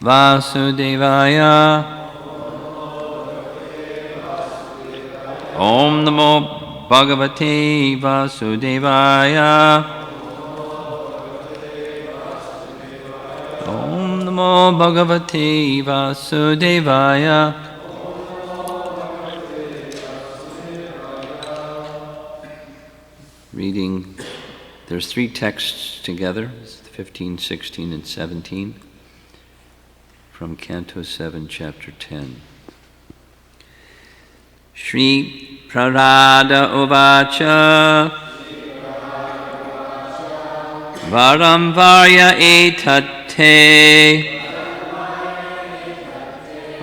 Vasudevaya. Om Namo Bhagavate Vasudevaya. Om Namo Bhagavate Vasudevaya. Reading, there's three texts together, 15, 16, and 17, from Canto 7, Chapter 10. Shri Prarada Uvacha Varam Varya Etate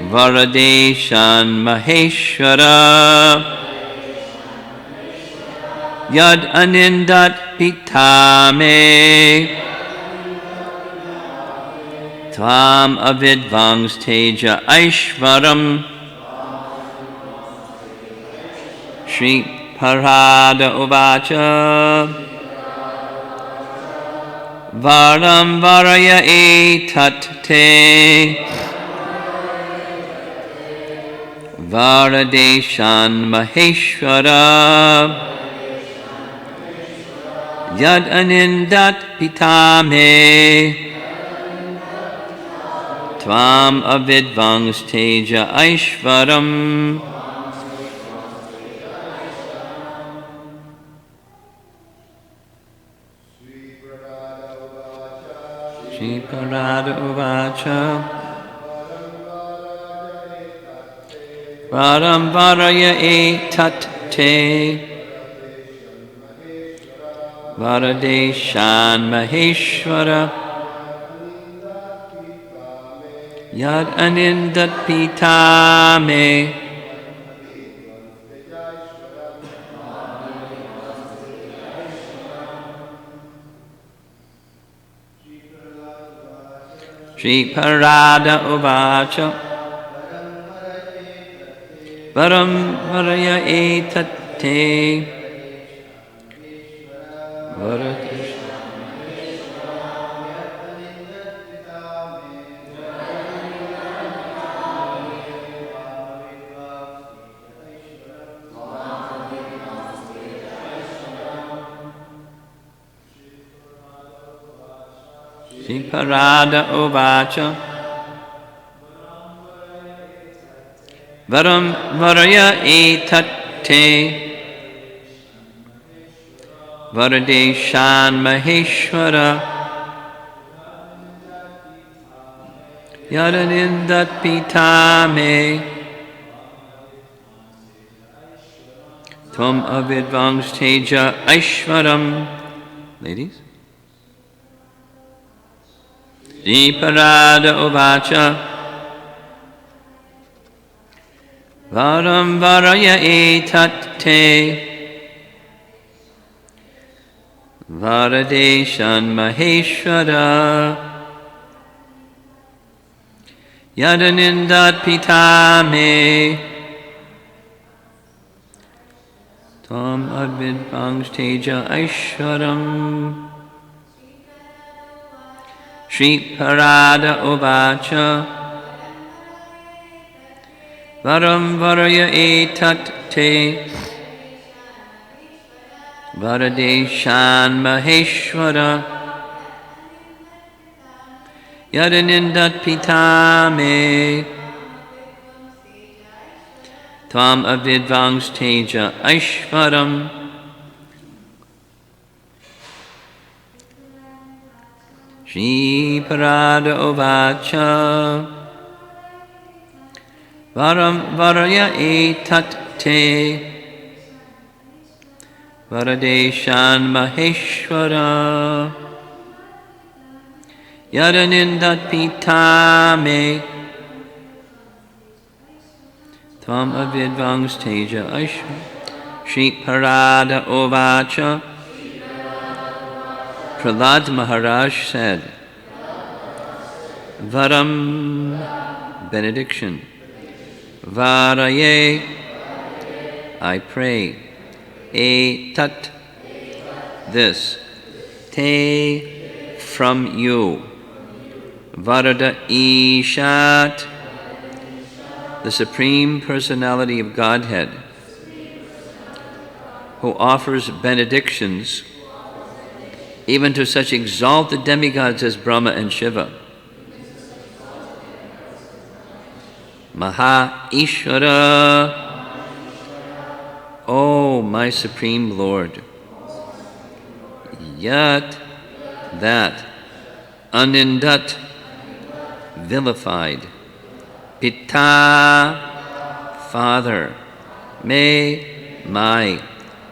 Varadeshan Maheshwara Yad Anindat Pitame Tvam Avidvangs Teja Aishvaram Shri Parada Uvacha Varam Varaya Etate Varadeshan Maheshwara Yad Anindat Pitame Tvam Avidvangs Teja Aishvaram Shri Parada Uvacha Varam Varaya Etate Varadeshan Maheshwara Yad Anindat Pitame Shri Parada Uvacha Varam Varaya Etate Shri Parada Uvacha Varam Varaya Etate Varadeshan Maheshwara Yadanindat Pitame Tvam Avidvangs Teja Aishwaram. Ladies. Shri Parada Uvacha Varam Varaya Etate Varadeshan Maheshwara Yadanindat Pitame Tvam Avidvangs Teja Aishwaram. Shri Parada Uvacha Varam Varaya Etate Varadeshan Maheshwara Yadanindat Pitame Tvam Avidvangs Teja Aishwaram. Shri Parada Uvacha Varam Varaya Etate Varadeshan Maheshwara Yadanindat Pitame Tvam Avidvangs Teja Aishwaram. Shri Parada Uvacha Prahlad Maharaj said, Varam, benediction, Varaye, I pray, Etat, this, Te, from you, Varada Ishat, the Supreme Personality of Godhead, who offers benedictions even to such exalted demigods as Brahma and Shiva. Maha Ishvara, O my Supreme Lord, Yat, that, Anindat, vilified, Pitta, Father, Me, my,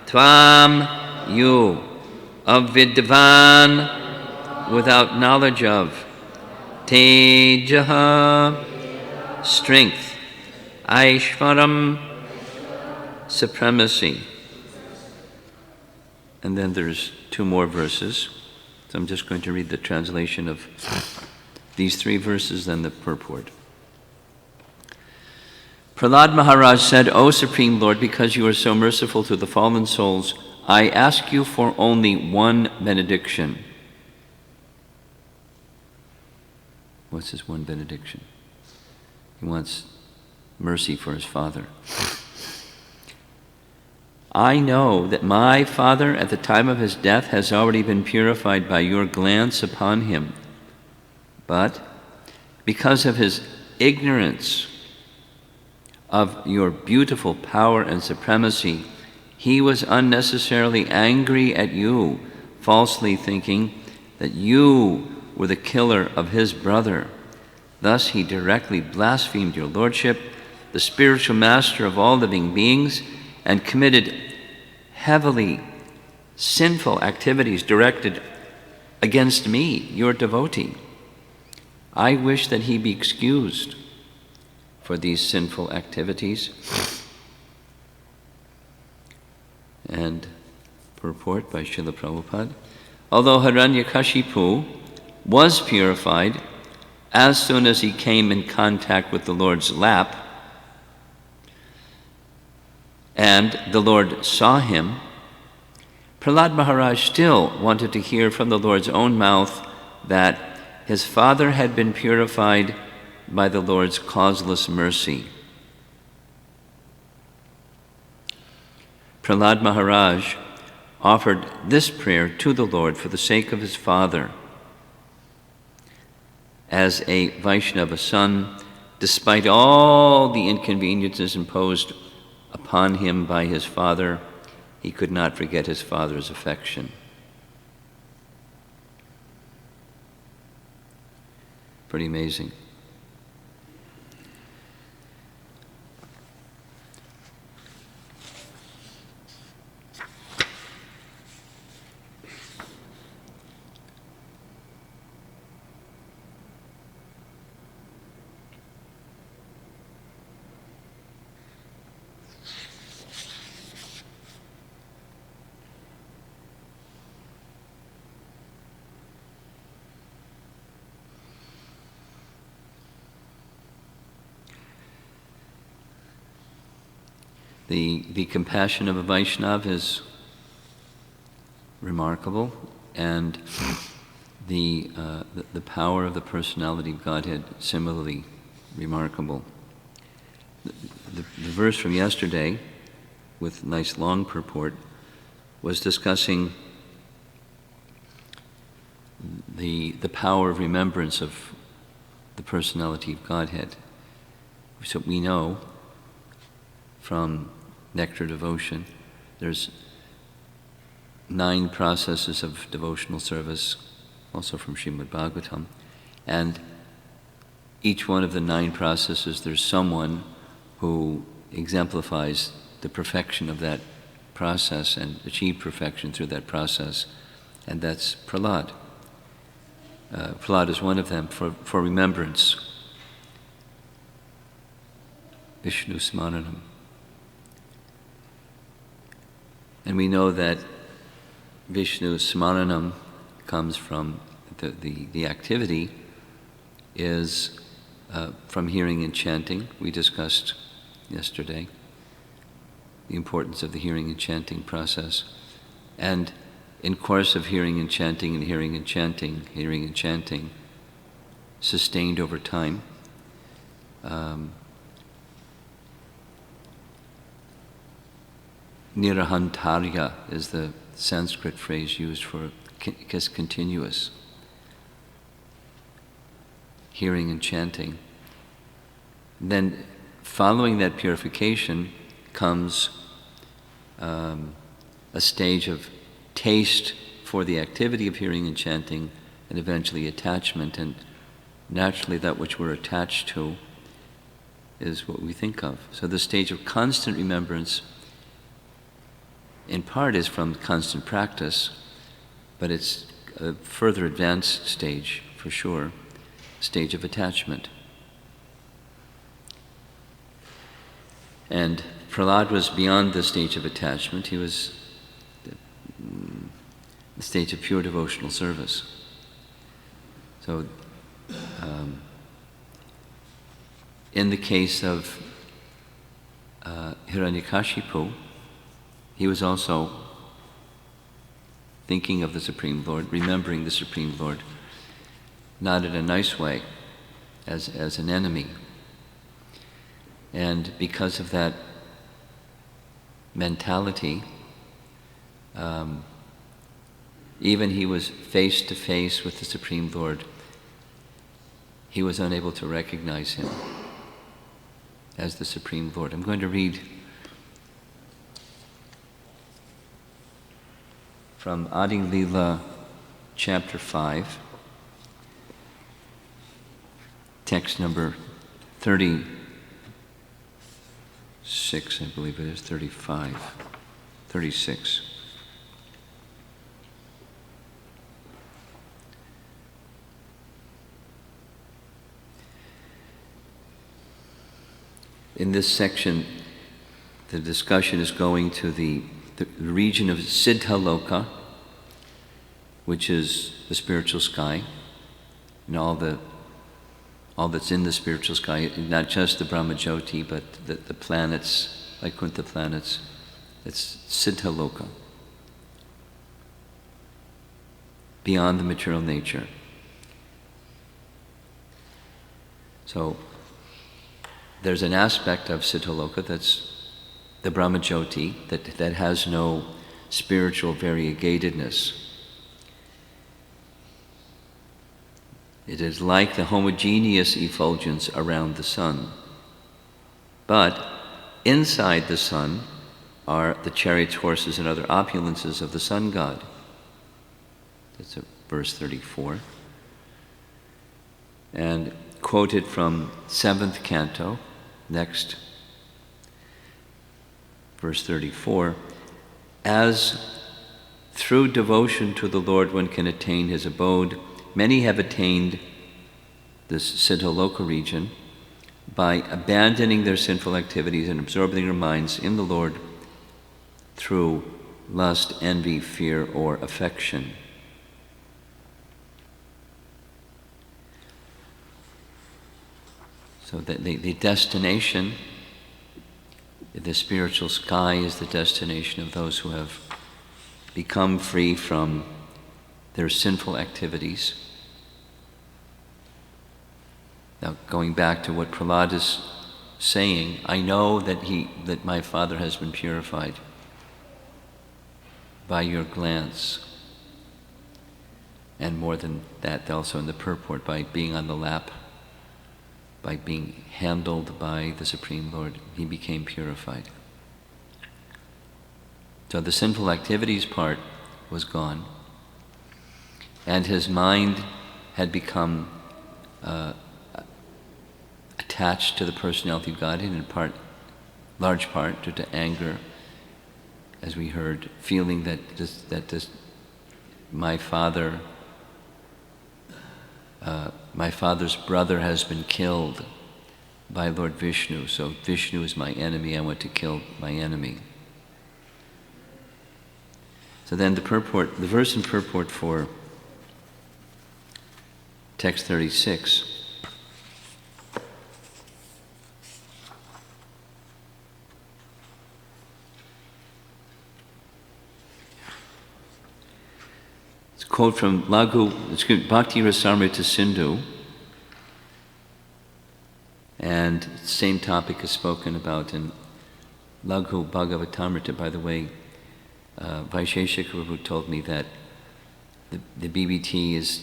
Tvam, you, Avidvan, without knowledge of, Tejaha, strength, Aishvaram, supremacy. And then there's two more verses. So I'm just going to read the translation of these three verses, then the purport. Prahlad Maharaj said, O Supreme Lord, because you are so merciful to the fallen souls, I ask you for only one benediction. What's his one benediction? He wants mercy for his father. I know that my father at the time of his death has already been purified by your glance upon him. But because of his ignorance of your beautiful power and supremacy, he was unnecessarily angry at you, falsely thinking that you were the killer of his brother. Thus he directly blasphemed your lordship, the spiritual master of all living beings, and committed heavily sinful activities directed against me, your devotee. I wish that he be excused for these sinful activities. And purport by Srila Prabhupada. Although Hiranyakashipu was purified as soon as he came in contact with the Lord's lap, and the Lord saw him, Prahlad Maharaj still wanted to hear from the Lord's own mouth that his father had been purified by the Lord's causeless mercy. Prahlad Maharaj offered this prayer to the Lord for the sake of his father. As a Vaishnava son, despite all the inconveniences imposed upon him by his father, he could not forget his father's affection. Pretty amazing. The compassion of a Vaishnava is remarkable, and the power of the personality of Godhead similarly remarkable. The verse from yesterday, with nice long purport, was discussing the power of remembrance of the personality of Godhead. So we know from Nectar Devotion, there's 9 processes of devotional service, also from Srimad Bhagavatam, and each one of the 9 processes, there's someone who exemplifies the perfection of that process and achieved perfection through that process, and that's Prahlad. Prahlad is one of them for remembrance. Vishnu Smaranam. And we know that Vishnu Smaranam comes from the activity is from hearing and chanting. We discussed yesterday the importance of the hearing and chanting process. And in course of hearing and chanting, sustained over time. Nirahantarya is the Sanskrit phrase used for continuous hearing and chanting. Then following that purification comes a stage of taste for the activity of hearing and chanting, and eventually attachment. And naturally that which we're attached to is what we think of. So the stage of constant remembrance in part is from constant practice, but it's a further advanced stage for sure, stage of attachment. And Prahlad was beyond the stage of attachment. He was the stage of pure devotional service. So in the case of Hiranyakashipu, he was also thinking of the Supreme Lord, remembering the Supreme Lord, not in a nice way, as an enemy. And because of that mentality, even he was face to face with the Supreme Lord, he was unable to recognize him as the Supreme Lord. I'm going to read from Adi Lila, chapter 5, text number 36, I believe it is, 35, 36. In this section, the discussion is going to the region of Siddhaloka, which is the spiritual sky, and all that's in the spiritual sky, not just the Brahmajyoti, but the planets, Vaikuntha planets. It's Siddhaloka, beyond the material nature. So there's an aspect of Siddhaloka that's the Brahmajyoti, that has no spiritual variegatedness. It is like the homogeneous effulgence around the sun. But inside the sun are the chariots, horses, and other opulences of the sun god. That's verse 34. And quoted from 7th canto, next, verse 34, as through devotion to the Lord one can attain his abode, many have attained this Siddhaloka region by abandoning their sinful activities and absorbing their minds in the Lord through lust, envy, fear, or affection. So the destination, the spiritual sky, is the destination of those who have become free from their sinful activities. Now, going back to what Prahlad is saying, I know that my father has been purified by your glance, and more than that, also in the purport, by being on the lap, by being handled by the Supreme Lord, he became purified. So the sinful activities part was gone, and his mind had become attached to the personality of Godhead, in large part due to anger, as we heard, feeling that my father's brother has been killed by Lord Vishnu, so Vishnu is my enemy, I want to kill my enemy. So then the verse and purport for text 36. It's a quote from Bhakti Rasamrita Sindhu, And same topic is spoken about in Laghu Bhagavatamrita. By the way, Vaisheshika Prabhu told me that the BBT is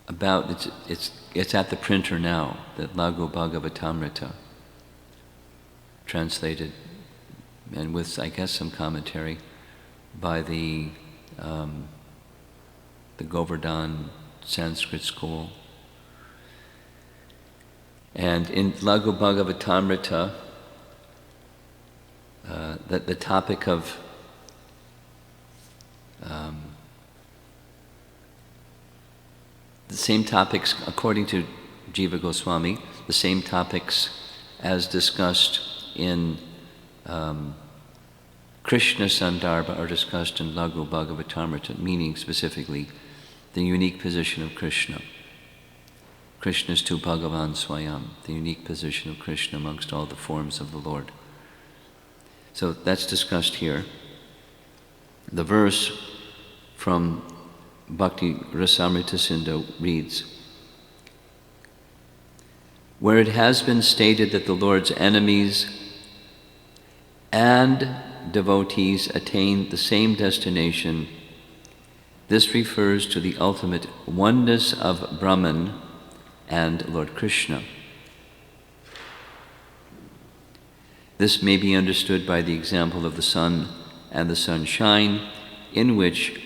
about, it's at the printer now, that Laghu Bhagavatamrita, translated, and with, I guess, some commentary by the Govardhan Sanskrit School. And in Laghu Bhagavatamrita, the topic of the same topics, according to Jiva Goswami, the same topics as discussed in Krishna Sandarbha are discussed in Laghu Bhagavatamrita, meaning specifically the unique position of Krishna. Krishna's tu Bhagavan Swayam, the unique position of Krishna amongst all the forms of the Lord. So that's discussed here. The verse from Bhakti Rasamrita Sindhu reads, where it has been stated that the Lord's enemies and devotees attain the same destination, this refers to the ultimate oneness of Brahman and Lord Krishna. This may be understood by the example of the sun and the sunshine, in which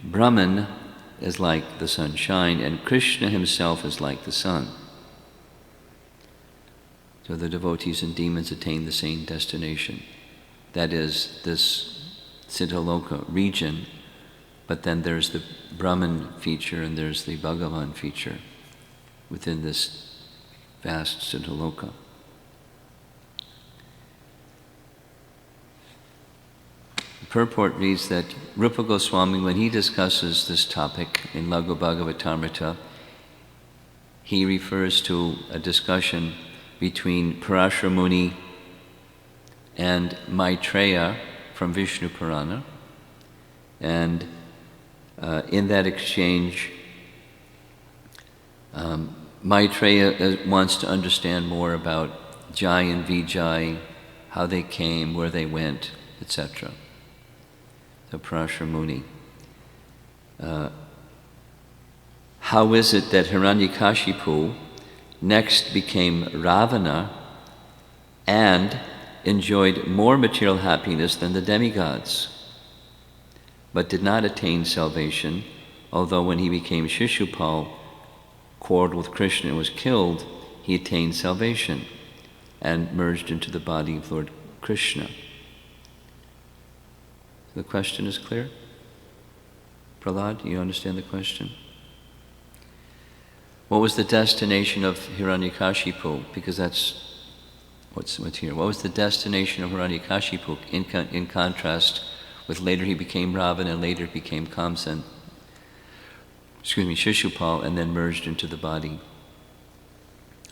Brahman is like the sunshine and Krishna himself is like the sun. So the devotees and demons attain the same destination. That is this Siddhaloka region, but then there's the Brahman feature and there's the Bhagavan feature within this vast Siddhaloka. The purport reads that Rupa Goswami, when he discusses this topic in Laghu Bhagavatamrita, he refers to a discussion between Parashara Muni and Maitreya from Vishnu Purana. And in that exchange, Maitreya wants to understand more about Jai and Vijay, how they came, where they went, etc. So Parashara Muni. How is it that Hiranyakashipu next became Ravana and enjoyed more material happiness than the demigods, but did not attain salvation, although when he became Shishupal, quarreled with Krishna and was killed, he attained salvation and merged into the body of Lord Krishna? The question is clear? Prahlad, you understand the question? What was the destination of Hiranyakashipu? Because that's what's here. What was the destination of Hiranyakashipu in contrast with later he became Ravana and later became Kamsan, Shishupal, and then merged into the body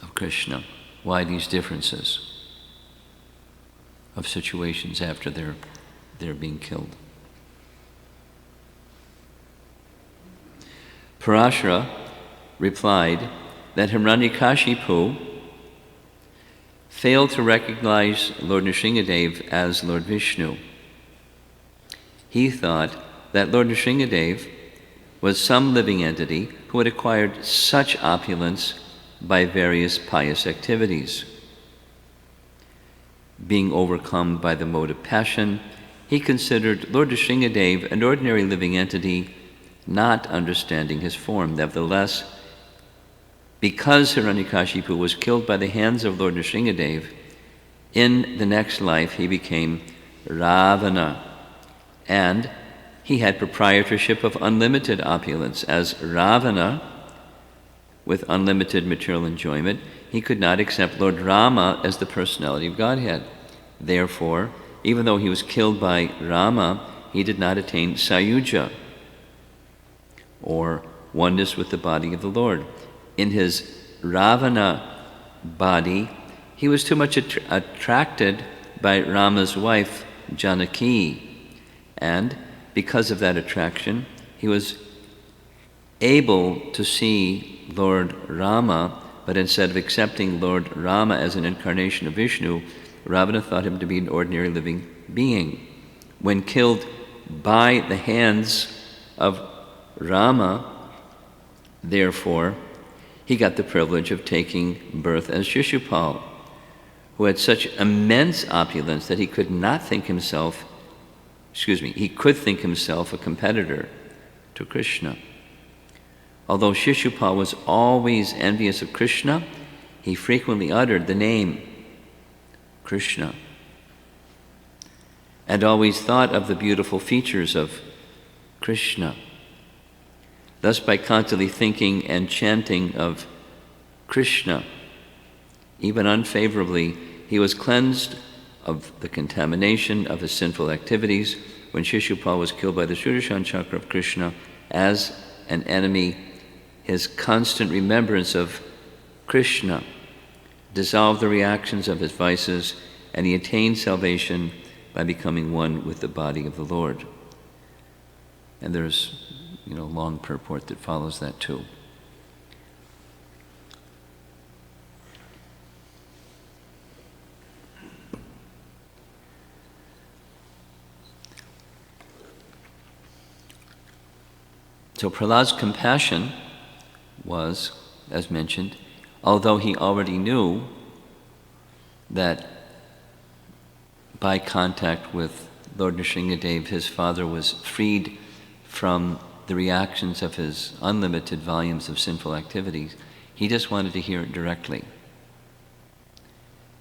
of Krishna? Why these differences of situations after they're being killed? Parashara replied that Hiranyakashipu failed to recognize Lord Nrsingadev as Lord Vishnu. He thought that Lord Nrsingadev was some living entity who had acquired such opulence by various pious activities. Being overcome by the mode of passion, he considered Lord Nrsingadev an ordinary living entity, not understanding his form. Nevertheless, because Hiranyakashipu was killed by the hands of Lord Nrsingadev, in the next life he became Ravana, and he had proprietorship of unlimited opulence. As Ravana, with unlimited material enjoyment, he could not accept Lord Rama as the personality of Godhead. Therefore, even though he was killed by Rama, he did not attain Sayuja, or oneness with the body of the Lord. In his Ravana body, he was too much attracted by Rama's wife, Janaki, and because of that attraction, he was able to see Lord Rama, but instead of accepting Lord Rama as an incarnation of Vishnu, Ravana thought him to be an ordinary living being. When killed by the hands of Rama, therefore, he got the privilege of taking birth as Shishupal, who had such immense opulence that he could think himself a competitor to Krishna. Although Shishupal was always envious of Krishna, he frequently uttered the name Krishna and always thought of the beautiful features of Krishna. Thus, by constantly thinking and chanting of Krishna, even unfavorably, he was cleansed of the contamination of his sinful activities. When Shishupal was killed by the Sudarshan Chakra of Krishna as an enemy, his constant remembrance of Krishna dissolved the reactions of his vices, and he attained salvation by becoming one with the body of the Lord. And there's a long purport that follows that too. So Prahlad's compassion was, as mentioned, although he already knew that by contact with Lord Nrsingadev, his father was freed from the reactions of his unlimited volumes of sinful activities, he just wanted to hear it directly.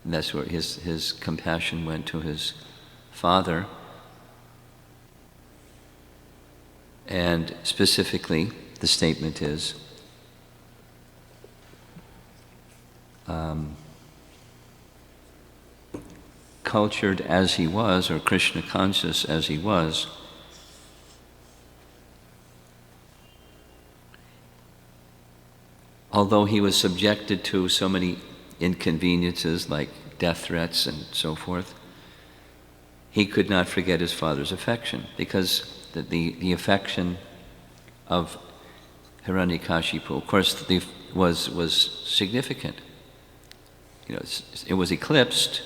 And that's where his compassion went to his father. And specifically, the statement is, cultured as he was, or Krishna conscious as he was, although he was subjected to so many inconveniences like death threats and so forth, he could not forget his father's affection, because the affection of Hiranyakashipu, of course, was significant. It was eclipsed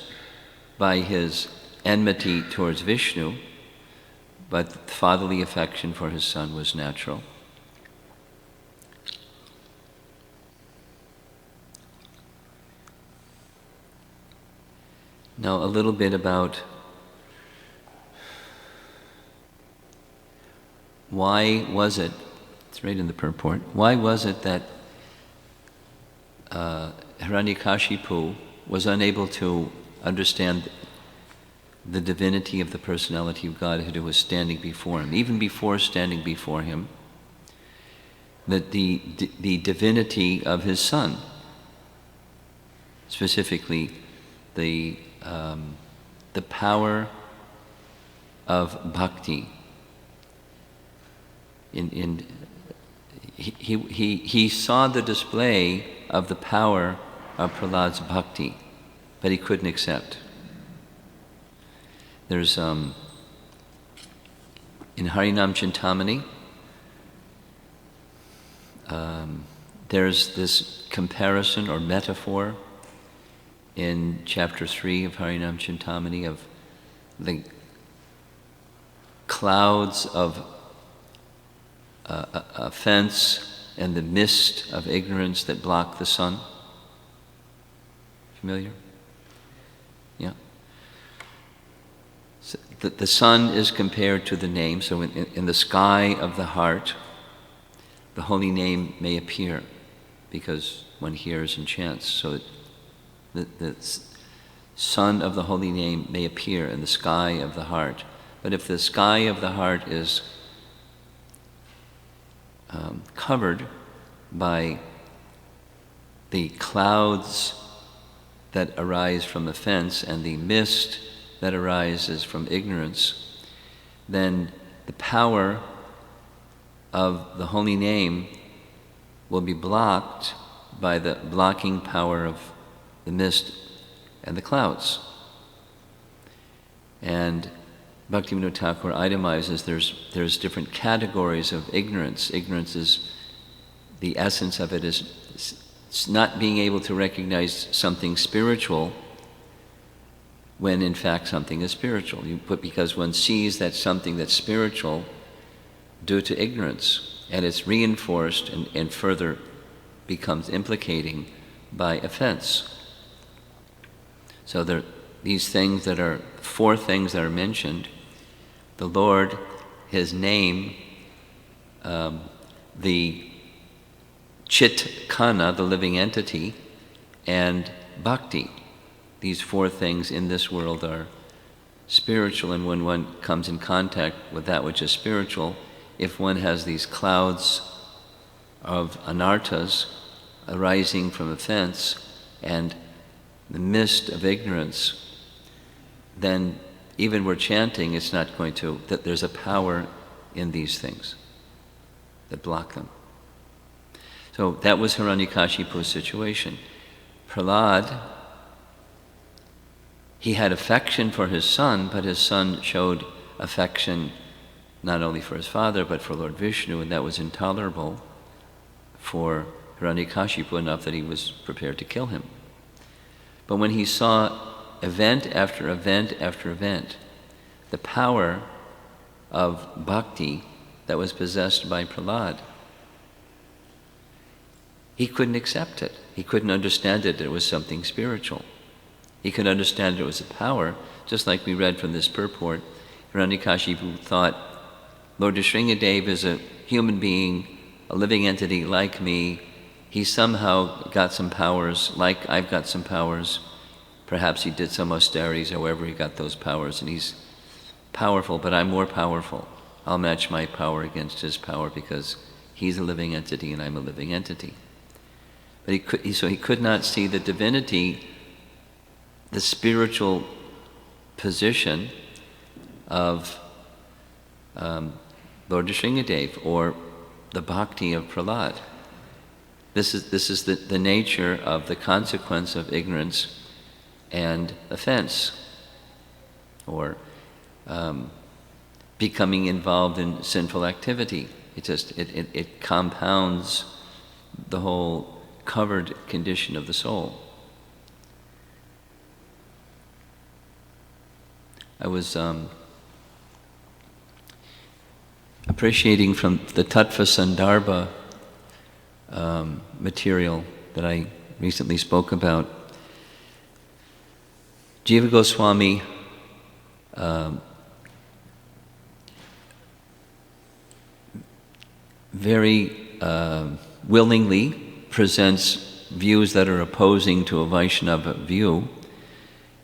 by his enmity towards Vishnu, but fatherly affection for his son was natural. Now, a little bit about why was it, it's right in the purport, why was it that Hiranyakashipu was unable to understand the divinity of the personality of God who was standing before him, even before standing before him, that the divinity of his son, specifically the power of bhakti. He saw the display of the power of Prahlad's bhakti, but he couldn't accept. There's in Harinam Chintamani, there's this comparison or metaphor in chapter 3 of Harinam Chintamani of the clouds of offense and the mist of ignorance that block the sun. Familiar? Yeah. So the sun is compared to the name, so in the sky of the heart, the holy name may appear because one hears and chants. So the sun of the holy name may appear in the sky of the heart. But if the sky of the heart is covered by the clouds that arise from offense and the mist that arises from ignorance, then the power of the holy name will be blocked by the blocking power of the mist and the clouds. And Bhaktivinoda Thakur itemizes there's different categories of ignorance. Ignorance is, the essence of it is It's not being able to recognize something spiritual when in fact something is spiritual. Because one sees that something that's spiritual due to ignorance, and it's reinforced and further becomes implicating by offense. So these things that are, 4 things that are mentioned, the Lord, His name, the Chit Kana, the living entity, and Bhakti. These 4 things in this world are spiritual, and when one comes in contact with that which is spiritual, if one has these clouds of anarthas arising from offense and the mist of ignorance, then even we're chanting, it's not going to, that there's a power in these things that block them. So that was Hiranyakashipu's situation. Prahlad, he had affection for his son, but his son showed affection not only for his father, but for Lord Vishnu, and that was intolerable for Hiranyakashipu enough that he was prepared to kill him. But when he saw event after event after event, the power of bhakti that was possessed by Prahlad, he couldn't accept it. He couldn't understand it was something spiritual. He could understand it was a power, just like we read from this purport. Hiranyakashipu thought, Lord Nrsingadev is a human being, a living entity like me. He somehow got some powers, like I've got some powers. Perhaps he did some austerities, however he got those powers, and he's powerful, but I'm more powerful. I'll match my power against his power because he's a living entity and I'm a living entity. But he could not see the divinity, the spiritual position of Lord Nrsingadev, or the bhakti of Prahlad. This is the nature of the consequence of ignorance and offense, or becoming involved in sinful activity. It compounds the whole covered condition of the soul. I was appreciating from the Tattva Sandarbha material that I recently spoke about. Jiva Goswami very willingly presents views that are opposing to a Vaishnava view,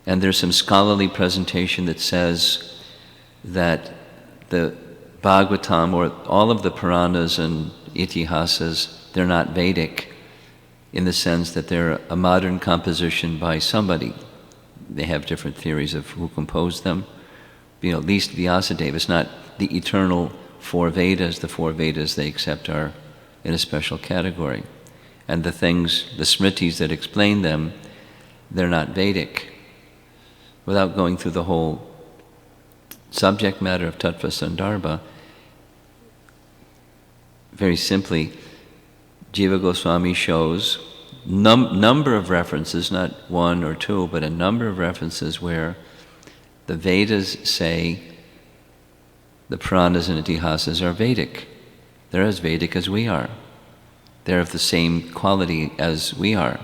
and there's some scholarly presentation that says that the Bhagavatam, or all of the Puranas and Itihasas, they're not Vedic in the sense that they're a modern composition by somebody. They have different theories of who composed them. At least Vyasadeva. It's not the eternal 4 Vedas. The 4 Vedas they accept are in a special category. And the things, the Smritis that explain them, they're not Vedic. Without going through the whole subject matter of Tattva Sandarbha, very simply, Jiva Goswami shows number of references, not 1 or 2, but a number of references where the Vedas say the Puranas and Itihasas are Vedic. They're as Vedic as we are. They're of the same quality as we are,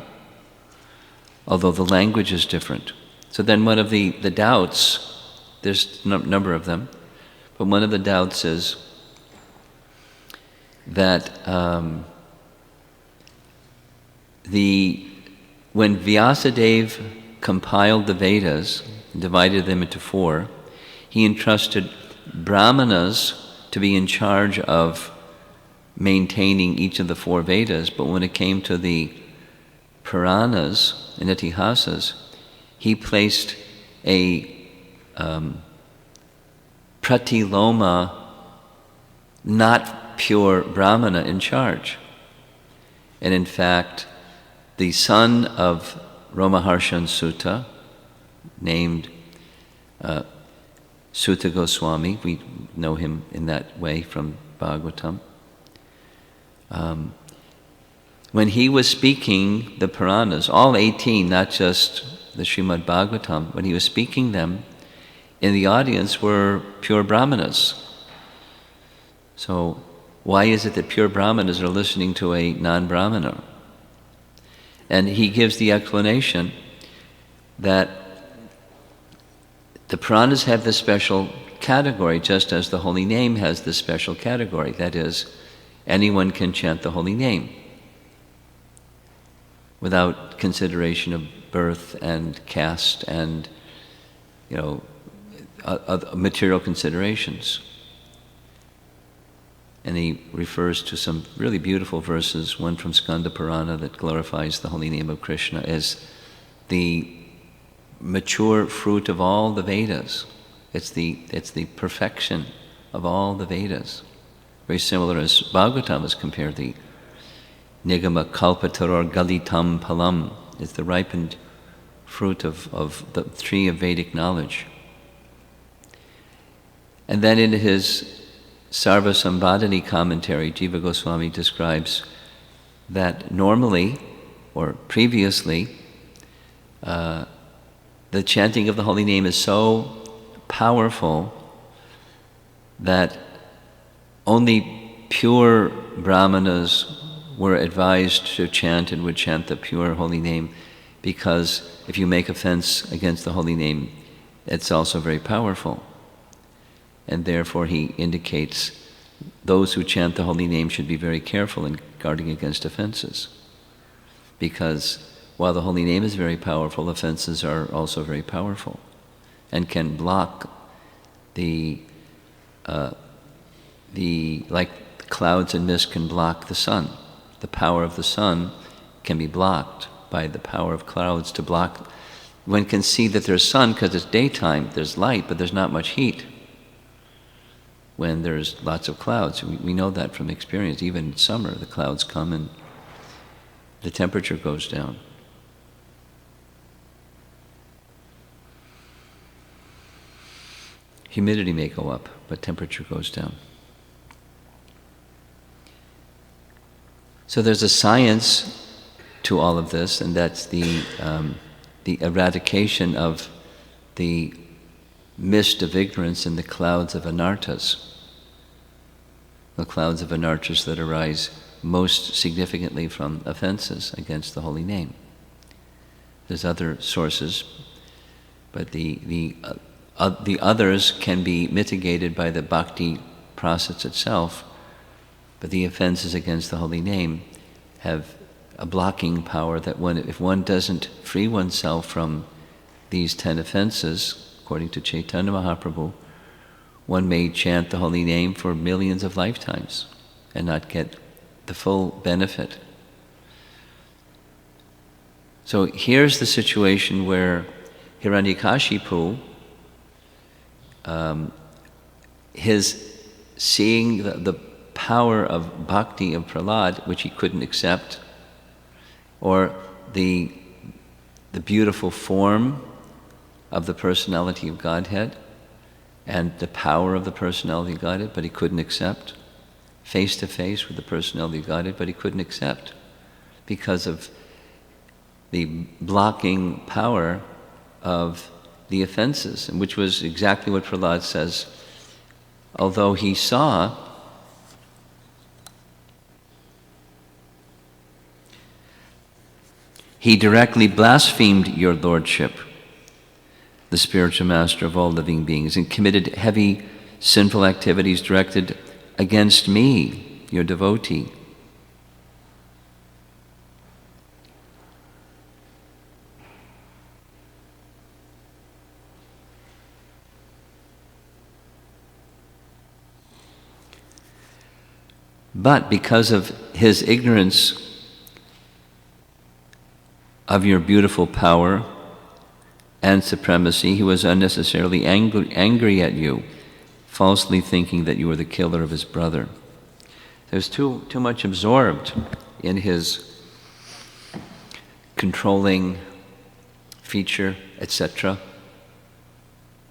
although the language is different. So then one of the doubts, there's a number of them, but one of the doubts is that when Vyasadeva compiled the Vedas, divided them into 4, he entrusted Brahmanas to be in charge of maintaining each of the 4 Vedas, but when it came to the Puranas and Itihasas, he placed a pratiloma, not pure Brahmana, in charge. And in fact, the son of Romaharshan Sutta, named Sutta Goswami, we know him in that way from Bhagavatam, when he was speaking the Puranas, all 18, not just the Srimad Bhagavatam, when he was speaking them, in the audience were pure Brahmanas. So why is it that pure Brahmanas are listening to a non-Brahmana? And he gives the explanation that the Puranas have this special category, just as the holy name has this special category. That is, anyone can chant the holy name without consideration of birth and caste and, material considerations. And he refers to some really beautiful verses, one from Skanda Purana that glorifies the holy name of Krishna as the mature fruit of all the Vedas. It's the perfection of all the Vedas. Very similar as Bhagavatam is compared, the Nigama Kalpataror Galitam Palam. It's the ripened fruit of the tree of Vedic knowledge. And then in his Sarva Sambhadani commentary, Jiva Goswami describes that normally, or previously, the chanting of the holy name is so powerful that only pure Brahmanas were advised to chant and would chant the pure holy name, because if you make offense against the holy name, it's also very powerful. And therefore he indicates those who chant the holy name should be very careful in guarding against offenses. Because while the holy name is very powerful, offenses are also very powerful and can block like clouds and mist can block the sun. The power of the sun can be blocked by the power of clouds to block. One can see that there's sun because it's daytime, there's light, but there's not much heat. When there's lots of clouds, we know that from experience. Even in summer, the clouds come and the temperature goes down. Humidity may go up, but temperature goes down. So there's a science to all of this, and that's the eradication of the mist of ignorance and the clouds of anarthas. The clouds of anarthas that arise most significantly from offenses against the holy name. There's other sources, but the others can be mitigated by the bhakti process itself, but the offenses against the holy name have a blocking power that if one doesn't free oneself from these 10 offenses, according to Chaitanya Mahaprabhu, one may chant the holy name for millions of lifetimes and not get the full benefit. So here's the situation where Hiranyakashipu, his seeing the power of bhakti of Prahlad, which he couldn't accept, or the beautiful form of the personality of Godhead and the power of the personality of Godhead, but he couldn't accept. Face to face with the personality of Godhead, but he couldn't accept because of the blocking power of the offenses, and which was exactly what Prahlad says. Although he saw he directly blasphemed your lordship, the spiritual master of all living beings, and committed heavy sinful activities directed against me, your devotee. But because of his ignorance of your beautiful power and supremacy, he was unnecessarily angry at you, falsely thinking that you were the killer of his brother. He was too much absorbed in his controlling feature, etc.,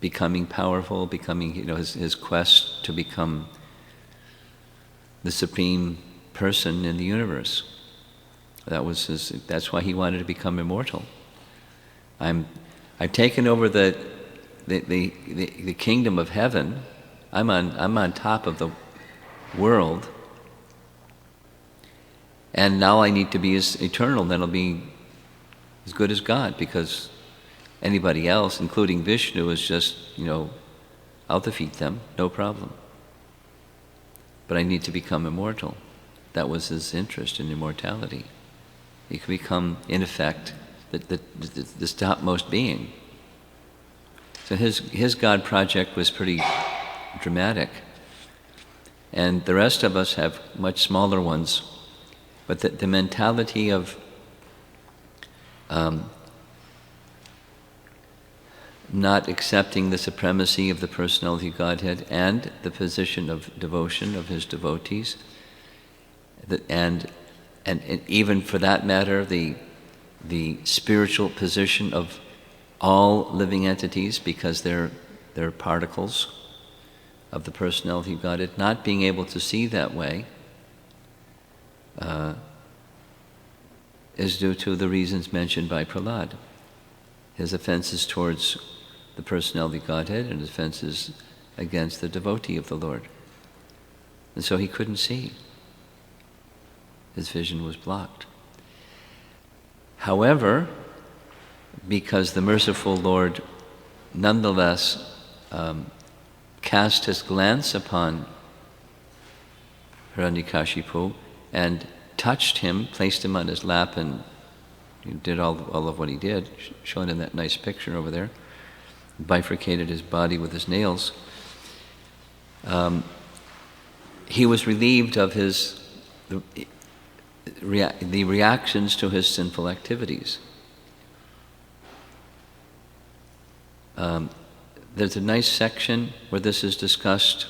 becoming powerful, becoming, his quest to become the supreme person in the universe. That's why he wanted to become immortal. I've taken over the kingdom of heaven. I'm on top of the world, and now I need to be as eternal. Then I'll be as good as God, because anybody else, including Vishnu, is just, I'll defeat them, no problem. But I need to become immortal. That was his interest in immortality. He could become, in effect, the topmost being. So his God project was pretty dramatic. And the rest of us have much smaller ones. But the mentality of not accepting the supremacy of the personality of Godhead and the position of devotion of his devotees, and even for that matter, the spiritual position of all living entities, because they're particles of the personality of Godhead, not being able to see that way is due to the reasons mentioned by Prahlad. His offenses towards the personality of Godhead and his offenses against the devotee of the Lord. And so he couldn't see. His vision was blocked. However, because the merciful Lord nonetheless cast his glance upon Hiranyakashipu and touched him, placed him on his lap, and he did all of what he did, shown in that nice picture over there, bifurcated his body with his nails. He was relieved of the reactions to his sinful activities. There's a nice section where this is discussed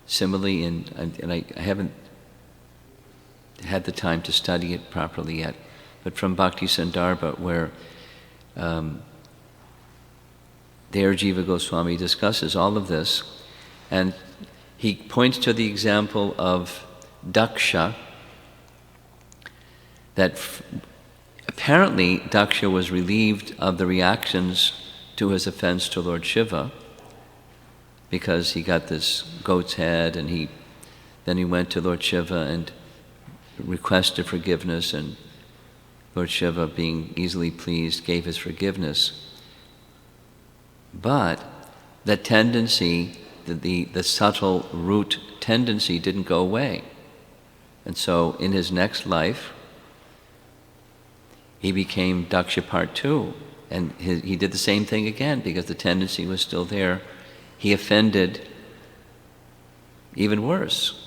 similarly, and I haven't had the time to study it properly yet, but from Bhakti Sandarbha, where there Jiva Goswami discusses all of this, and he points to the example of Daksha, that apparently Daksha was relieved of the reactions to his offense to Lord Shiva, because he got this goat's head, and then he went to Lord Shiva and requested forgiveness, and Lord Shiva, being easily pleased, gave his forgiveness. But the tendency, the subtle root tendency didn't go away. And so in his next life, he became Daksha Part 2. And he did the same thing again, because the tendency was still there. He offended even worse.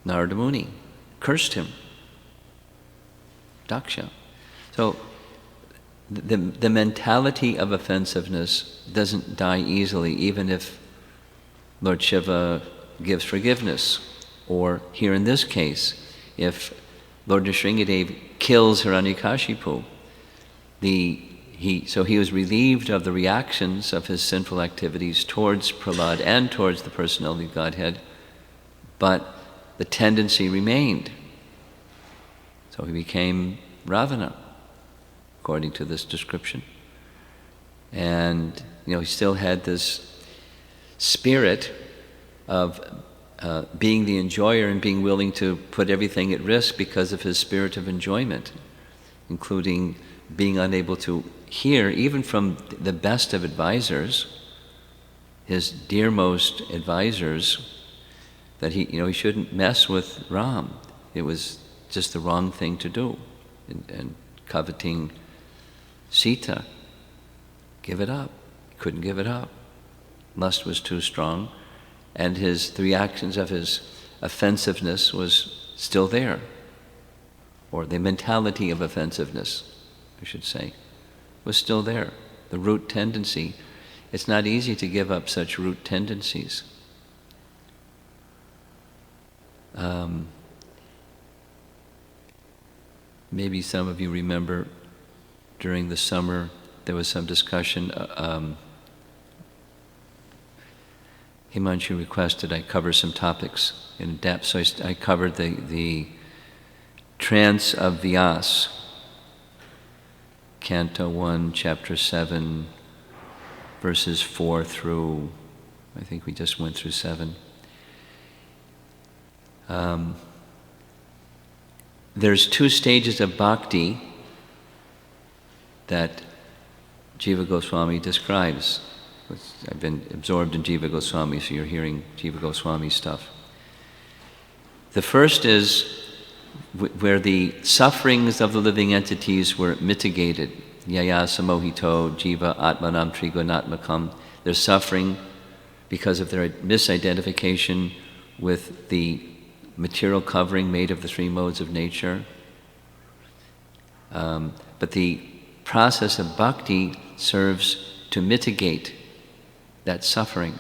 Narada Muni cursed him. Daksha. So the mentality of offensiveness doesn't die easily, even if Lord Shiva gives forgiveness. Or here in this case, if Lord Nrsingadev kills Hiranyakashipu, so he was relieved of the reactions of his sinful activities towards Prahlad and towards the personality of Godhead, but the tendency remained. So he became Ravana, according to this description. And he still had this spirit of being the enjoyer and being willing to put everything at risk because of his spirit of enjoyment, including being unable to hear, even from the best of advisors, his dearmost advisors, that he shouldn't mess with Ram. It was just the wrong thing to do. And coveting Sita, give it up. He couldn't give it up. Lust was too strong, and the reactions of his offensiveness was still there, or the mentality of offensiveness, I should say, was still there. The root tendency. It's not easy to give up such root tendencies. Maybe some of you remember during the summer there was some discussion. Himanshu requested I cover some topics in depth, so I covered the trance of Vyas, Canto 1, Chapter 7, verses 4 through, I think we just went through 7. There's 2 stages of bhakti that Jiva Goswami describes. I've been absorbed in Jiva Goswami, so you're hearing Jiva Goswami stuff. The first is where the sufferings of the living entities were mitigated. Yaya samohito jiva atmanam trigunatmakam. They're suffering because of their misidentification with the material covering made of the 3 modes of nature. But the process of bhakti serves to mitigate that suffering.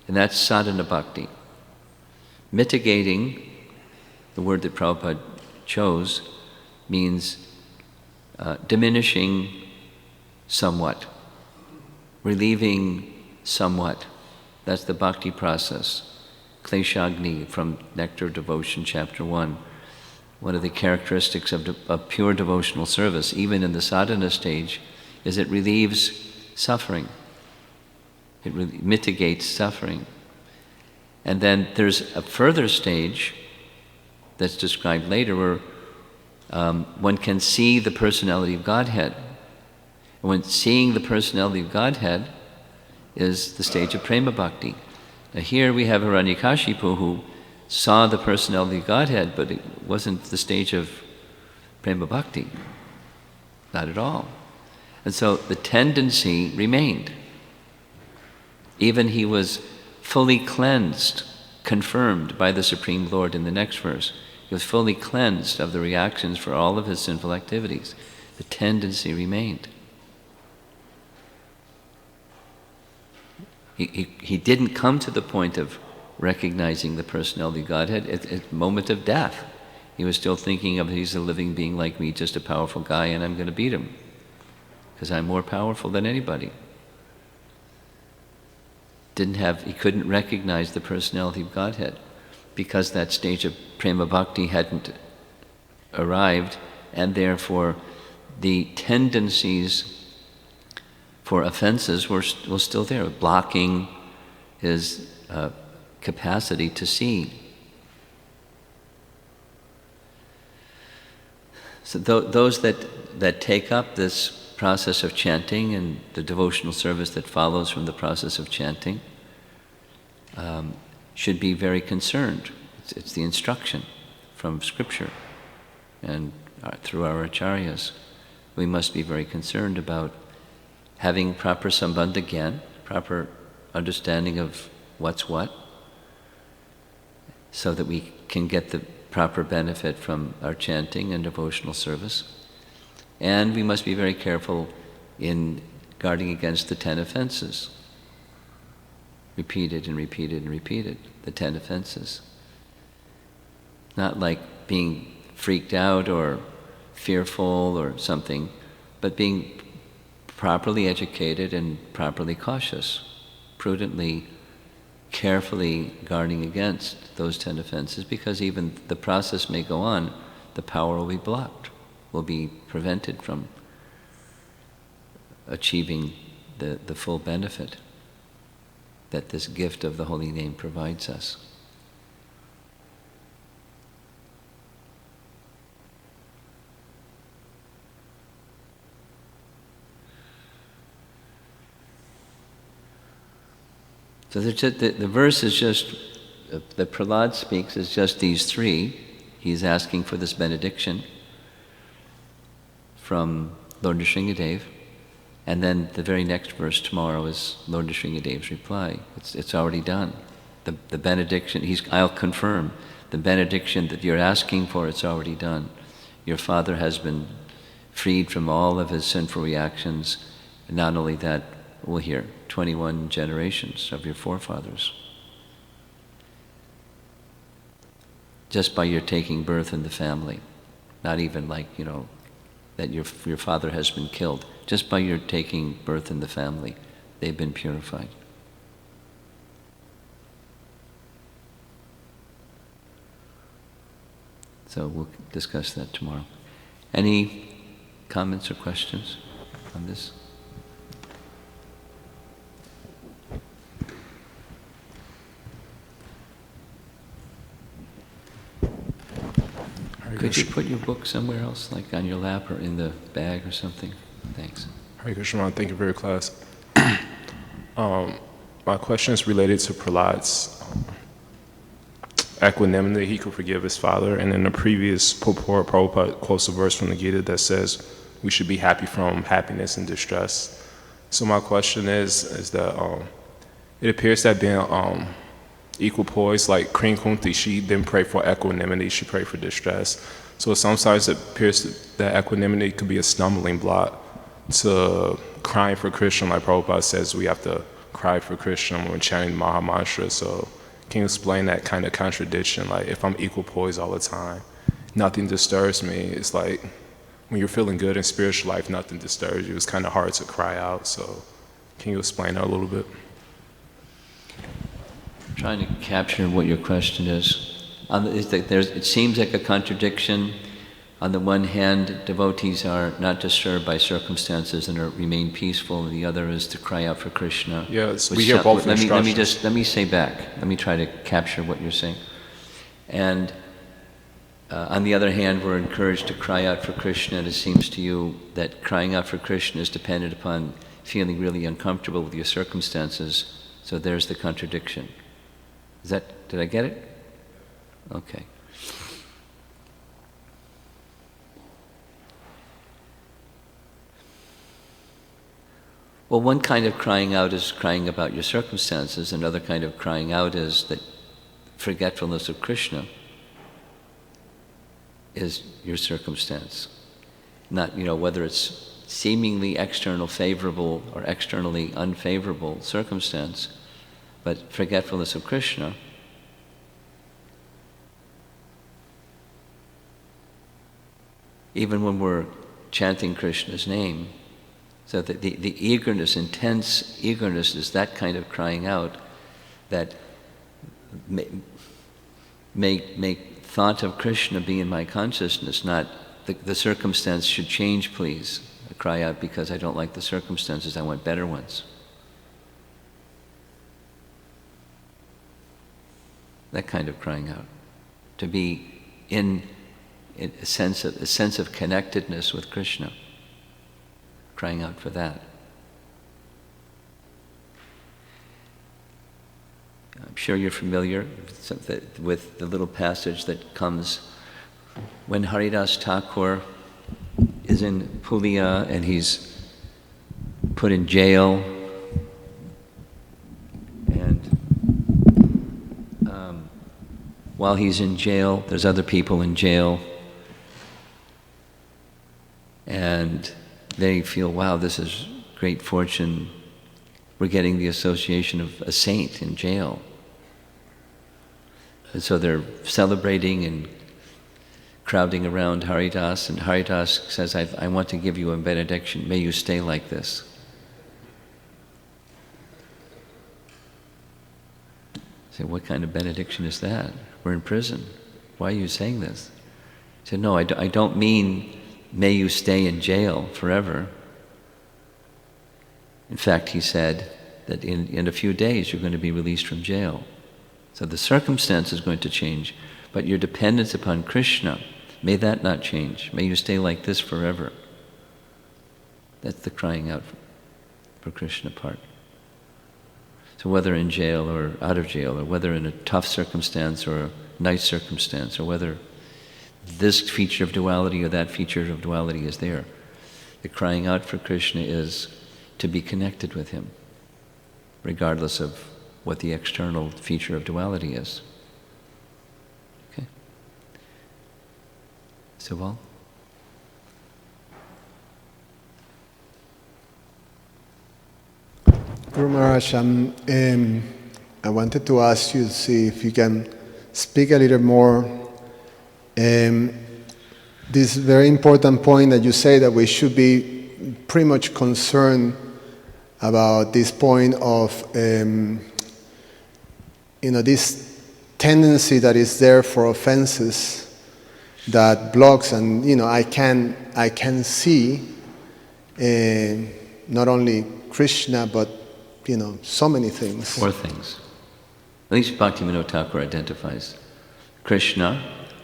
And that's sadhana bhakti. Mitigating, the word that Prabhupada chose, means diminishing somewhat, relieving somewhat. That's the bhakti process. Kleshagni from Nectar of Devotion, Chapter 1. One of the characteristics of pure devotional service, even in the sadhana stage, is it relieves suffering. It mitigates suffering. And then there's a further stage that's described later where one can see the personality of Godhead. And when seeing the personality of Godhead is the stage of prema bhakti. Now here we have Hiranyakashipu who saw the personality of Godhead, but it wasn't the stage of prema bhakti. Not at all. And so the tendency remained. Even he was fully cleansed, confirmed by the Supreme Lord in the next verse. He was fully cleansed of the reactions for all of his sinful activities. The tendency remained. He didn't come to the point of recognizing the personality of Godhead at the moment of death. He was still thinking of he's a living being like me, just a powerful guy, and I'm going to beat him because I'm more powerful than anybody. He couldn't recognize the personality of Godhead because that stage of prema bhakti hadn't arrived, and therefore the tendencies for offenses were still there, blocking his capacity to see. So those that take up this process of chanting and the devotional service that follows from the process of chanting should be very concerned. It's the instruction from Scripture and through our acharyas. We must be very concerned about having proper sambandha gyan, proper understanding of what's what, so that we can get the proper benefit from our chanting and devotional service. And we must be very careful in guarding against the 10 offenses. Repeated and repeated and repeated, the 10 offenses. Not like being freaked out or fearful or something, but being properly educated and properly cautious, prudently, carefully guarding against those 10 offenses, because even the process may go on, the power will be blocked, will be prevented from achieving the full benefit that this gift of the holy name provides us. So the verse is just, that Prahlad speaks is just these 3. He's asking for this benediction from Lord Nrsingadev. And then the very next verse tomorrow is Lord Nrsingadev's reply. It's already done. The benediction, I'll confirm, the benediction that you're asking for, it's already done. Your father has been freed from all of his sinful reactions. And not only that, we'll hear 21 generations of your forefathers. Just by your taking birth in the family. Not even like, that your father has been killed. Just by your taking birth in the family, they've been purified. So we'll discuss that tomorrow. Any comments or questions on this? Could you put your book somewhere else, like on your lap or in the bag or something? Thanks. Hare Krishna, thank you for your class. My question is related to Prahlad's equanimity. He could forgive his father. And in the previous purport, Prabhupada quotes a verse from the Gita that says we should be happy from happiness and distress. So my question is that it appears that being equal poise, like Queen Kunti, she didn't pray for equanimity, she prayed for distress. So sometimes it appears that equanimity could be a stumbling block to crying for Krishna. Like Prabhupada says, we have to cry for Krishna when chanting Maha Mantra. So can you explain that kind of contradiction? Like if I'm equal poise all the time, nothing disturbs me. It's like when you're feeling good in spiritual life, nothing disturbs you. It's kind of hard to cry out. So can you explain that a little bit? I'm trying to capture what your question is. It seems like a contradiction. On the one hand, devotees are not disturbed by circumstances and remain peaceful, and the other is to cry out for Krishna. Yes, we hear both instructions. Let me say back. Let me try to capture what you're saying. And on the other hand, we're encouraged to cry out for Krishna, and it seems to you that crying out for Krishna is dependent upon feeling really uncomfortable with your circumstances. So there's the contradiction. Did I get it? Okay. Well, one kind of crying out is crying about your circumstances. Another kind of crying out is that forgetfulness of Krishna is your circumstance. Not, whether it's seemingly external favorable or externally unfavorable circumstance, but forgetfulness of Krishna. Even when we're chanting Krishna's name, so that the eagerness, intense eagerness, is that kind of crying out that make thought of Krishna be in my consciousness, not the circumstance should change, please. I cry out because I don't like the circumstances, I want better ones. That kind of crying out. To be in a sense of connectedness with Krishna. Crying out for that. I'm sure you're familiar with the little passage that comes when Haridas Thakur is in Pulia and he's put in jail, and while he's in jail, there's other people in jail, and they feel, wow, this is great fortune. We're getting the association of a saint in jail. And so they're celebrating and crowding around Haridas, and Haridas says, I want to give you a benediction. May you stay like this. I say, what kind of benediction is that? We're in prison. Why are you saying this? He said, no, I don't mean may you stay in jail forever. In fact, he said that in a few days you're going to be released from jail. So the circumstance is going to change, but your dependence upon Krishna, may that not change. May you stay like this forever. That's the crying out for Krishna part. So whether in jail or out of jail, or whether in a tough circumstance or a nice circumstance, or whether this feature of duality or that feature of duality is there, the crying out for Krishna is to be connected with him, regardless of what the external feature of duality is. Okay? Sival? Guru Maharaj, I wanted to ask you to see if you can speak a little more this very important point that you say that we should be pretty much concerned about this point of this tendency that is there for offenses, that blocks, and I can see not only Krishna but so many things. 4 things. At least Bhaktivinoda Thakur identifies Krishna,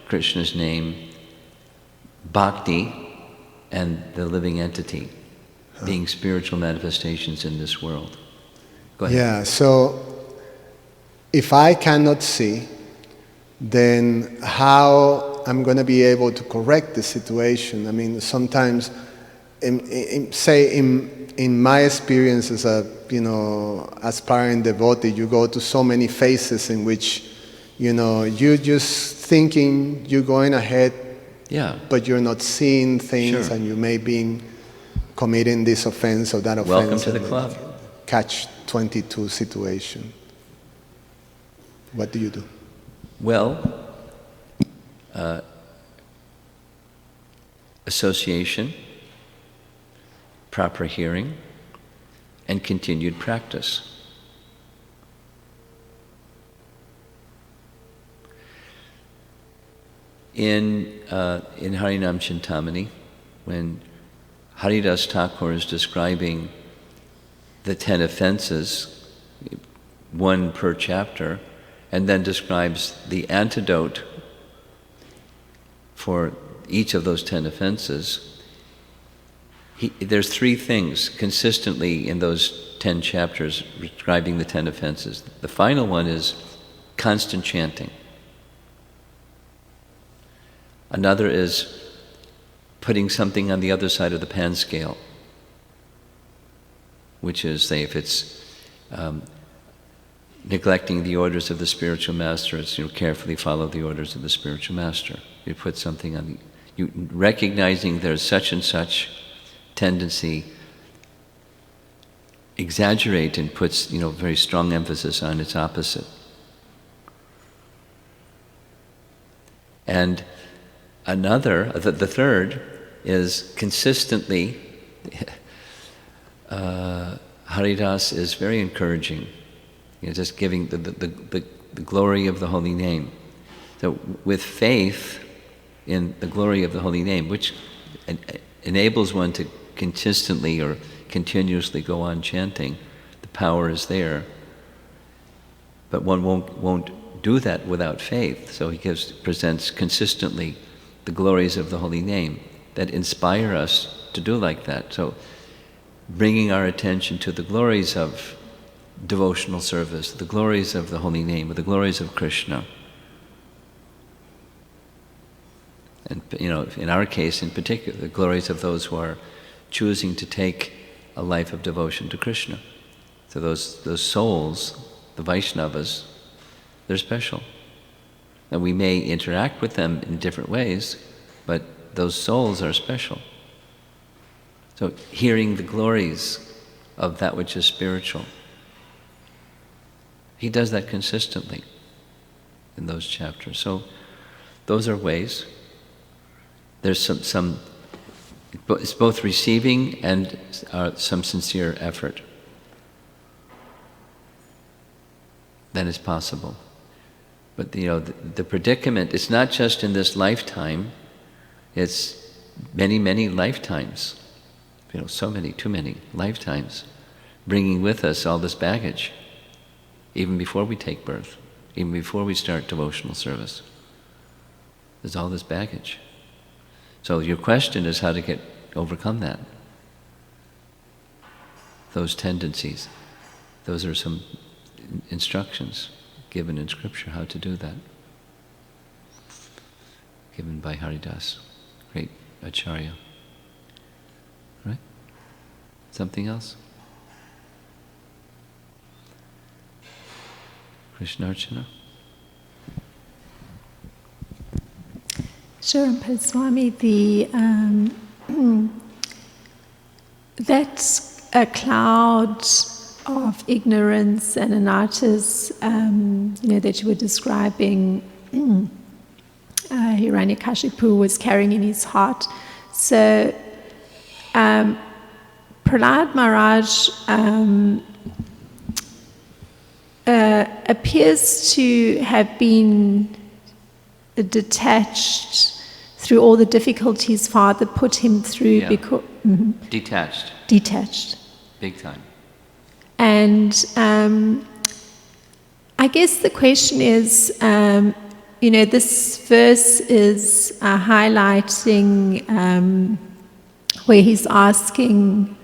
Krishna's name, Bhakti, and the living entity being spiritual manifestations in this world. Go ahead. Yeah, so if I cannot see, then how I'm going to be able to correct the situation? I mean, sometimes, in my experience as a aspiring devotee, you go to so many phases in which you're just thinking you're going ahead, but you're not seeing things, and you may be committing this offense or that offense. Welcome to the club. Catch-22 situation. What do you do? Well, association, proper hearing, and continued practice. In Harinam Chintamani, when Haridas Thakur is describing the 10 offenses, 1 per chapter, and then describes the antidote for each of those 10 offenses, there's 3 things consistently in those 10 chapters describing the 10 offenses. The final one is constant chanting. Another is putting something on the other side of the pan scale, which is, say, if it's neglecting the orders of the spiritual master, it's carefully follow the orders of the spiritual master. You put something on you recognizing there's such and such tendency, exaggerate and puts very strong emphasis on its opposite. And another, the third, is consistently, Haridas is very encouraging, just giving the glory of the holy name. So with faith in the glory of the holy name, which enables one to consistently or continuously go on chanting, the power is there. But one won't do that without faith. So he presents consistently the glories of the holy name that inspire us to do like that. So bringing our attention to the glories of devotional service, the glories of the holy name, or the glories of Krishna. And in our case in particular, the glories of those who are choosing to take a life of devotion to Krishna. So those souls, the Vaishnavas, they're special. And we may interact with them in different ways, but those souls are special. So hearing the glories of that which is spiritual, he does that consistently in those chapters. So those are ways. There's some it's both receiving and some sincere effort. That is possible. But the predicament, it's not just in this lifetime, it's many, many lifetimes. So many, too many lifetimes, bringing with us all this baggage, even before we take birth, even before we start devotional service. There's all this baggage. So your question is how to overcome that. Those tendencies. Those are some instructions given in Scripture how to do that. Given by Haridas, great Acharya. Right? Something else? Krishnarchana? Sure, Romapada Swami, that's a cloud of ignorance and anarthas, that you were describing, Hiranyakashipu was carrying in his heart. So, Prahlad Maharaj appears to have been detached through all the difficulties Father put him through, because detached, big time. And I guess the question is, this verse is highlighting where he's asking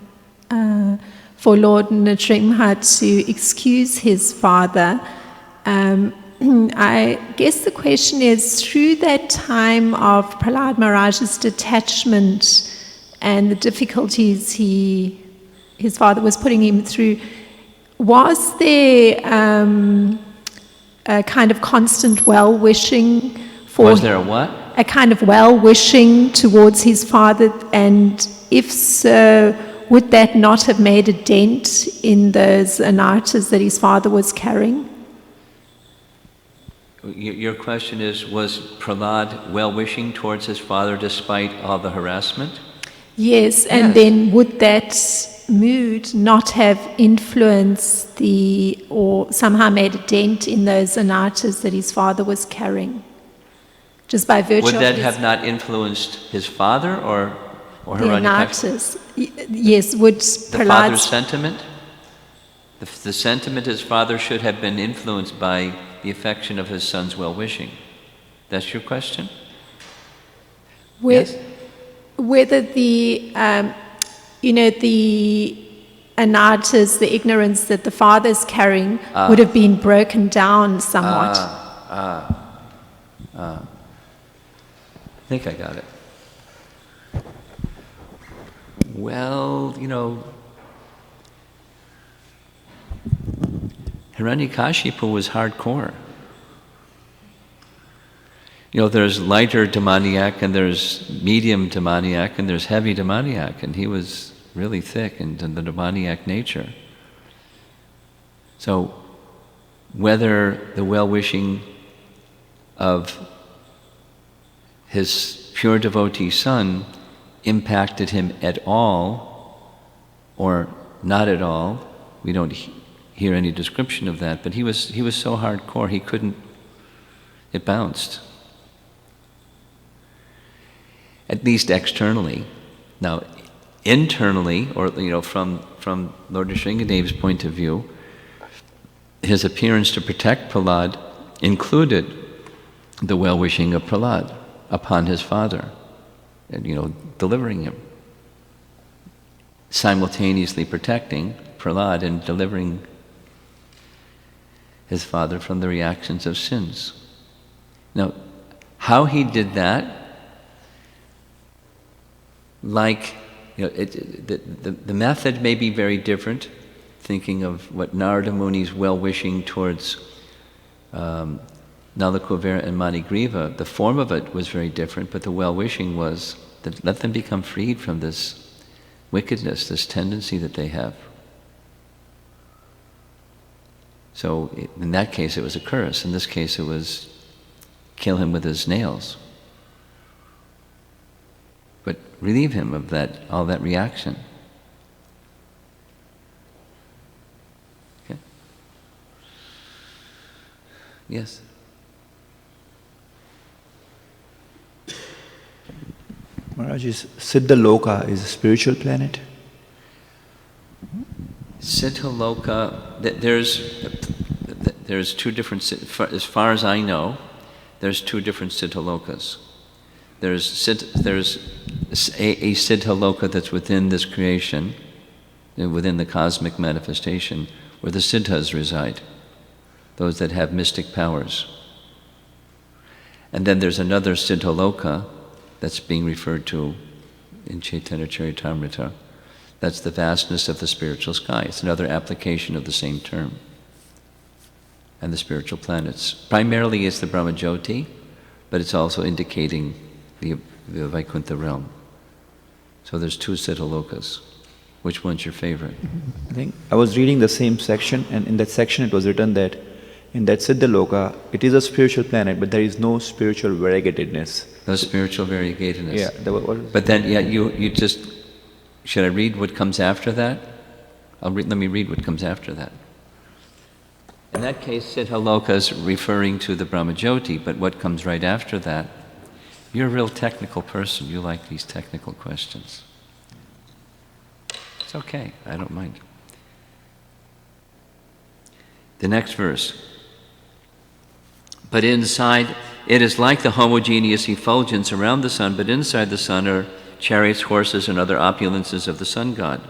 for Lord Nrsimha to excuse his father. I guess the question is, through that time of Prahlad Maharaj's detachment and the difficulties his father was putting him through, was there a kind of constant well-wishing for... Was there a what? A kind of well-wishing towards his father, and if so, would that not have made a dent in those anarthas that his father was carrying? Your question is, was Prahlad well-wishing towards his father despite all the harassment? Yes, and then would that mood not have influenced or somehow made a dent in those anarthas that his father was carrying? Just by virtue of Would that have not influenced his father or the anarthas? Yes, would the father's sentiment? The sentiment his father should have been influenced by the affection of his son's well-wishing. That's your question? Yes? Whether the anarthas, the ignorance that the father is carrying would have been broken down somewhat. I think I got it. Well, Hiranyakashipu was hardcore. There's lighter demoniac, and there's medium demoniac, and there's heavy demoniac, and he was really thick in the demoniac nature. So, whether the well-wishing of his pure devotee son impacted him at all, or not at all, we don't hear any description of that, but he was so hardcore, he couldn't, it bounced. At least externally. Now, internally, or from Lord Nrsingadev's point of view, his appearance to protect Prahlad included the well-wishing of Prahlad upon his father, and delivering him, simultaneously protecting Prahlad and delivering his father from the reactions of sins. Now, how he did that, the method may be very different, thinking of what Narada Muni's well-wishing towards Nalakuvera and Manigriva, the form of it was very different, but the well-wishing was that let them become freed from this wickedness, this tendency that they have. So in that case it was a curse, in this case it was kill him with his nails. But relieve him of all that reaction. Okay? Yes? Maharaj, Siddha Loka is a spiritual planet? Siddha Loka, there's two different, as far as I know, there's two different Siddha Lokas. There's a Siddha Loka that's within this creation, within the cosmic manifestation, where the Siddhas reside, those that have mystic powers. And then there's another Siddha Loka that's being referred to in Chaitanya Charitamrita. That's the vastness of the spiritual sky. It's another application of the same term. And the spiritual planets. Primarily it's the Brahmajyoti, but it's also indicating the Vaikuntha realm. So there's two Siddha Lokas. Which one's your favorite? I think I was reading the same section, and in that section it was written that in that Siddha Loka, it is a spiritual planet, but there is no spiritual variegatedness. No spiritual variegatedness. Yeah. But then, you just, should I read what comes after that? Let me read what comes after that. In that case, Siddha Loka is referring to the Brahmajyoti, but what comes right after that? You're a real technical person. You like these technical questions. It's okay. I don't mind. The next verse. But inside, it is like the homogeneous effulgence around the sun, but inside the sun are chariots, horses, and other opulences of the sun god.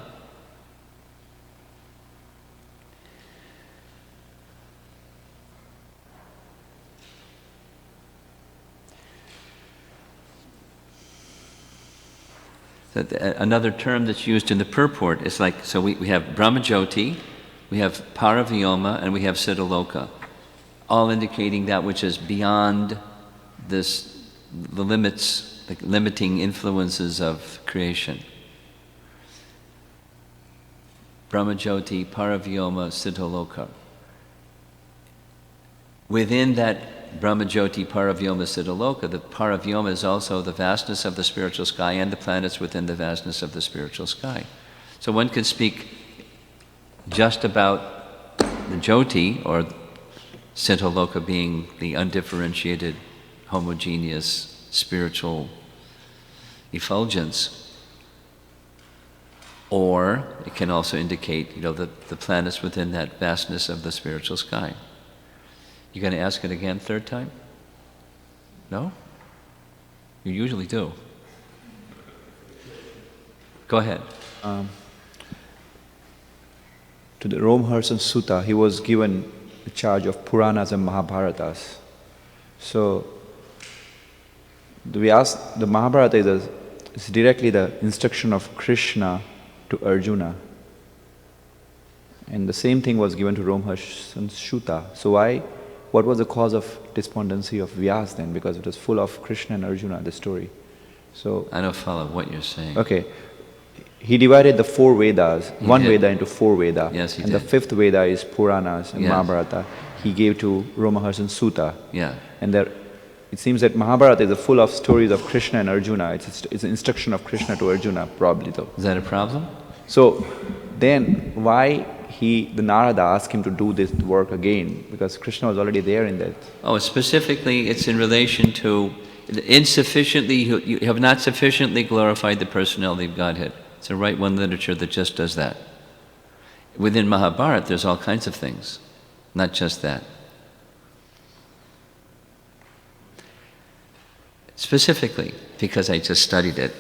Another term that's used in the purport is like, so we have Brahmajyoti, we have Paravyoma, and we have Siddhaloka, all indicating that which is beyond this, the limits, the limiting influences of creation. Brahmajyoti, Paravyoma, Siddhaloka. Within that Brahmajyoti, Paravyoma, Siddhaloka, the Paravyoma is also the vastness of the spiritual sky and the planets within the vastness of the spiritual sky. So one could speak just about the Jyoti, or Siddhaloka being the undifferentiated, homogeneous spiritual effulgence. Or it can also indicate, the planets within that vastness of the spiritual sky. You going to ask it again third time? No? You usually do. Go ahead. To the Romahars Sutta, he was given the charge of Puranas and Mahabharatas. So the Mahabharata is directly the instruction of Krishna to Arjuna. And the same thing was given to Romahars Sutta. So what was the cause of despondency of Vyas then? Because it was full of Krishna and Arjuna, the story. So I don't follow what you're saying. Okay. He divided the four Vedas, one Veda into four Veda. Yes, he did. did. The fifth Veda is Puranas and Mahabharata. He gave to Romahars Sutta. Yeah. And it seems that Mahabharata is full of stories of Krishna and Arjuna. It's an instruction of Krishna to Arjuna, probably though. Is that a problem? So then why the Narada asked him to do this work again? Because Krishna was already there in that. Oh, specifically it's in relation to you have not sufficiently glorified the personality of Godhead. It's a Right One literature that just does that. Within Mahabharata there's all kinds of things, not just that. Specifically, because I just studied it,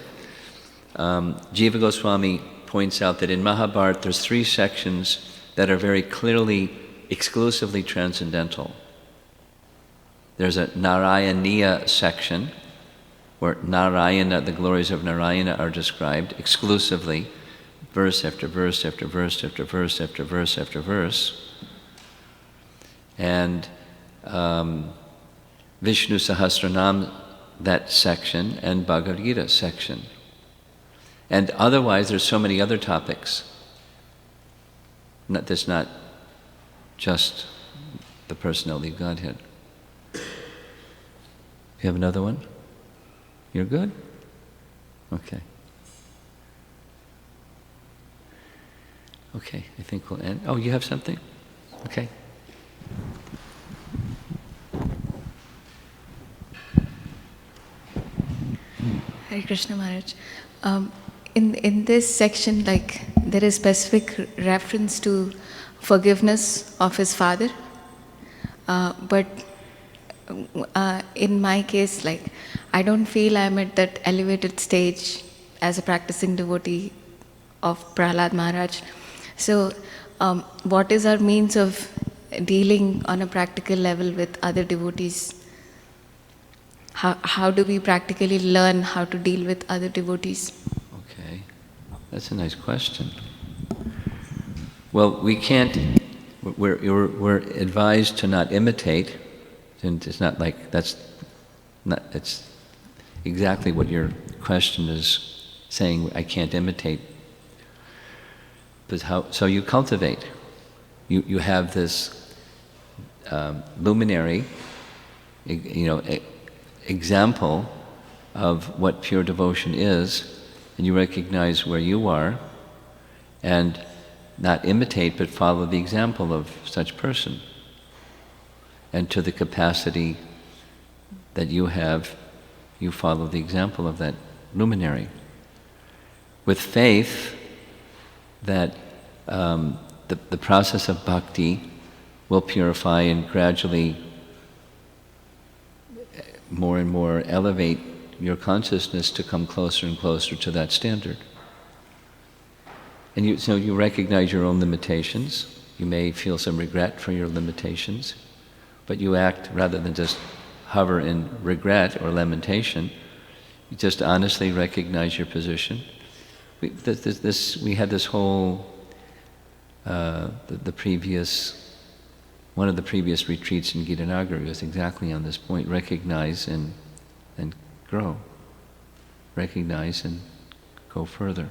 Jiva Goswami points out that in Mahabharata there's 3 sections that are very clearly, exclusively transcendental. There's a Narayaniya section, where Narayana, the glories of Narayana are described exclusively, verse after verse after verse after verse after verse after verse. And Vishnu Sahasranam, that section, and Bhagavad Gita section. And otherwise, there's so many other topics. That's not just the personality of Godhead. You have another one? You're good? Okay. Okay, I think we'll end. Oh, you have something? Okay. Hare Krishna Maharaj. In this section, there is specific reference to forgiveness of his father, but in my case, I don't feel I'm at that elevated stage as a practicing devotee of Prahlad Maharaj. So, what is our means of dealing on a practical level with other devotees? How do we practically learn how to deal with other devotees? Okay, that's a nice question. Well, we can't, we're advised to not imitate, and it's not like, it's exactly what your question is saying, I can't imitate. But so you cultivate. You have this luminary, example of what pure devotion is, and you recognize where you are, and not imitate, but follow the example of such person. And to the capacity that you have, you follow the example of that luminary. With faith that the process of bhakti will purify and gradually more and more elevate your consciousness to come closer and closer to that standard. And so you recognize your own limitations. You may feel some regret for your limitations, but you act rather than just hover in regret or lamentation. You just honestly recognize your position. We had this whole one of the previous retreats in Gitanagara was exactly on this point: recognize and grow, recognize and go further.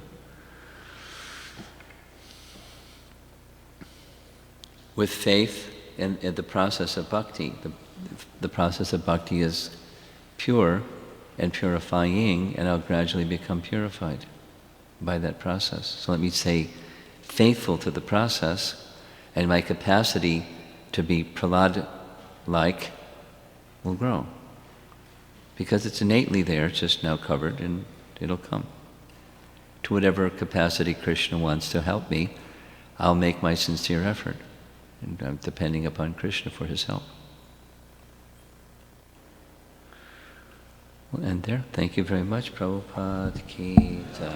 With faith and the process of bhakti, the process of bhakti is pure and purifying, and I'll gradually become purified by that process. So let me say, faithful to the process, and my capacity to be Prahlad-like will grow. Because it's innately there, it's just now covered, and it'll come. To whatever capacity Krishna wants to help me, I'll make my sincere effort. And I'm depending upon Krishna for his help. We'll end there. Thank you very much. Prabhupada ki jai.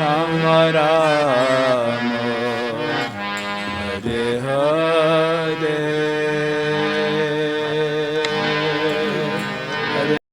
Rama